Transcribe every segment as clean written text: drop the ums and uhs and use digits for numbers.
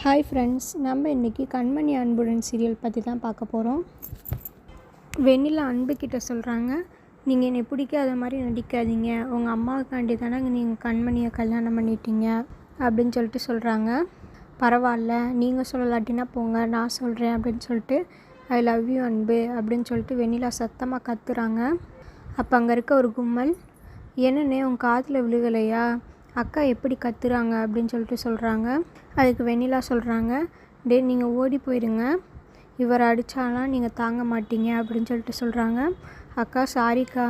Hi friends, நம்ம இன்றைக்கி கண்மணி அன்புடன் சீரியல் பற்றி தான் பார்க்க போகிறோம். வெண்ணிலா அன்புக்கிட்ட சொல்கிறாங்க, நீங்கள் என்னை பிடிக்காத மாதிரி நடிக்காதீங்க, உங்கள் அம்மாவுக்காண்டி தானே நீங்கள் கண்மணியை கல்யாணம் பண்ணிட்டீங்க அப்படின்னு சொல்லிட்டு சொல்கிறாங்க. பரவாயில்ல, நீங்கள் சொல்லலாட்டினா போங்க, நான் சொல்கிறேன் அப்படின்னு சொல்லிட்டு ஐ லவ் யூ அன்பு அப்படின்னு சொல்லிட்டு வெண்ணிலா சத்தமாக கத்துறாங்க. அப்போ அங்கே இருக்க ஒரு கும்பல், என்னன்னே உங்கள் காதில் விழுகலையா, அக்கா எப்படி கத்துறாங்க அப்படின்னு சொல்லிட்டு சொல்கிறாங்க. அதுக்கு வெண்ணிலா சொல்கிறாங்க, நீங்கள் ஓடி போயிடுங்க, இவர் அடித்தாலாம் நீங்கள் தாங்க மாட்டீங்க அப்படின்னு சொல்லிட்டு சொல்கிறாங்க. அக்கா சாரிக்கா,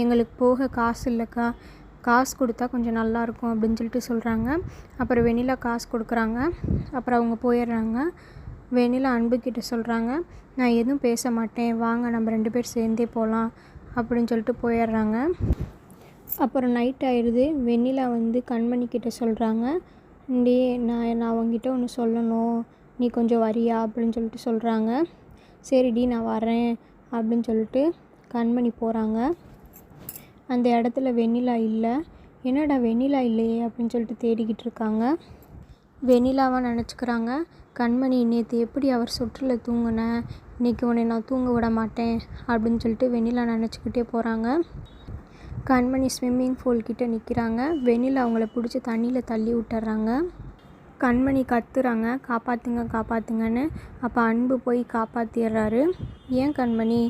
எங்களுக்கு போக காசு இல்லைக்கா, காசு கொடுத்தா கொஞ்சம் நல்லாயிருக்கும் அப்படின்னு சொல்லிட்டு சொல்கிறாங்க. அப்புறம் வெண்ணிலா காசு கொடுக்குறாங்க. அப்புறம் அவங்க போயிடுறாங்க. வெண்ணிலா அன்புக்கிட்ட சொல்கிறாங்க, நான் எதுவும் பேச மாட்டேன், வாங்க நம்ம 2 பேர் சேர்ந்தே போகலாம் அப்படின்னு சொல்லிட்டு போயிடுறாங்க. அப்புறம் நைட் ஆயிடுது. வெண்ணிலா கண்மணிக்கிட்ட சொல்கிறாங்க, நான் உங்ககிட்ட ஒன்று சொல்லணும், நீ கொஞ்சம் வரியா அப்படின்னு சொல்லிட்டு சொல்கிறாங்க. சரிடி நான் வரேன் அப்படின்னு சொல்லிட்டு கண்மணி போகிறாங்க. அந்த இடத்துல வெண்ணிலா இல்லை. என்னடா வெண்ணிலா இல்லையே அப்படின்னு சொல்லிட்டு தேடிக்கிட்டு இருக்காங்க. வெண்ணிலாவாக நினச்சிக்கிறாங்க. கண்மணி, நேற்று எப்படி அவர் சொற்றில் தூங்கினேன், இன்றைக்கி உன்னை நான் தூங்க விட மாட்டேன் அப்படின்னு சொல்லிட்டு வெண்ணிலா நினச்சிக்கிட்டே போகிறாங்க. கண்மணி ஸ்விம்மிங் பூல் கிட்டே நிற்கிறாங்க. வெண்ணிலா அவங்கள பிடிச்சி தண்ணியில் தள்ளி விட்டுறாங்க. கண்மணி கத்துறாங்க, காப்பாற்றுங்க காப்பாற்றுங்கன்னு. அப்போ அன்பு போய் காப்பாற்றிடுறாரு. ஏன் கண்மணி,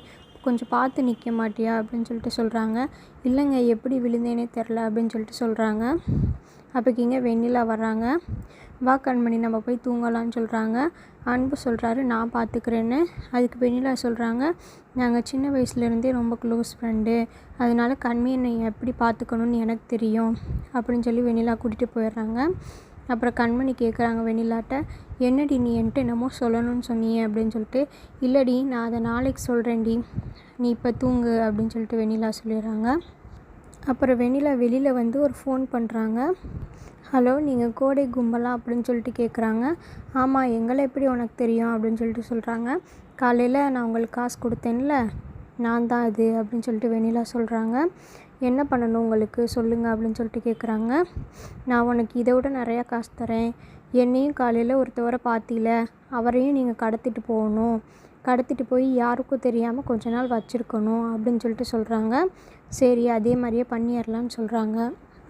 கொஞ்சம் பார்த்து நிற்க மாட்டியா அப்படின்னு சொல்லிட்டு சொல்கிறாங்க. இல்லைங்க, எப்படி விழுந்தேனே தெரில அப்படின்னு சொல்லிட்டு சொல்கிறாங்க. அப்போக்கிங்க வெண்ணிலா வர்றாங்க. வா கண்மணி, நம்ம போய் தூங்கலான்னு சொல்கிறாங்க. அன்பு சொல்கிறாரு, நான் பார்த்துக்கிறேன்னு. அதுக்கு வெண்ணிலா சொல்கிறாங்க, நாங்கள் சின்ன வயசுலேருந்தே ரொம்ப க்ளோஸ் ஃப்ரெண்டு, அதனால கண்மணியை எப்படி பார்த்துக்கணுன்னு எனக்கு தெரியும் அப்படின்னு சொல்லி வெண்ணிலா கூட்டிகிட்டு போயிடுறாங்க. அப்புறம் கண்மணி கேட்குறாங்க வெண்ணிலாட்ட, என்னடி நீ என்கிட்ட என்னமோ சொல்லணும்னு சொன்னியே அப்படின்னு சொல்லிட்டு. இல்லடி, நான் அதை நாளைக்கு சொல்கிறேன்டி, நீ இப்போ தூங்கு அப்படின்னு சொல்லிட்டு வெண்ணிலா சொல்லிடுறாங்க. அப்புறம் வெண்ணிலா வெளியில் ஒரு ஃபோன் பண்ணுறாங்க. ஹலோ, நீங்கள் கோடை கும்பலா அப்படின்னு சொல்லிட்டு கேட்குறாங்க. ஆமாம், எங்களை எப்படி உனக்கு தெரியும் அப்படின்னு சொல்லிட்டு சொல்கிறாங்க. காலையில் நான் உங்களுக்கு காசு கொடுத்தேன்ல, நான் தான் அது அப்படின்னு சொல்லிட்டு வெண்ணிலா சொல்கிறாங்க. என்ன பண்ணணும் உங்களுக்கு சொல்லுங்கள் அப்படின்னு சொல்லிட்டு கேட்குறாங்க. நான் உனக்கு இதை விட நிறையா காசு தரேன், என்னையும் காலையில் ஒருத்தவரை பார்த்தில, அவரையும் நீங்கள் கடத்திட்டு போகணும், கடத்திட்டு போய் யாருக்கும் தெரியாமல் கொஞ்ச நாள் வச்சுருக்கணும் அப்படின்னு சொல்லிட்டு சொல்கிறாங்க. சரி, அதே மாதிரியே பண்ணிடலான்னு சொல்கிறாங்க.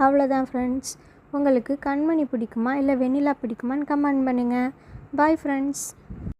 அவ்வளோதான் ஃப்ரெண்ட்ஸ். உங்களுக்கு கண்மணி பிடிக்குமா இல்லை வெண்ணிலா பிடிக்குமான்னு கமெண்ட் பண்ணுங்கள். Bye friends.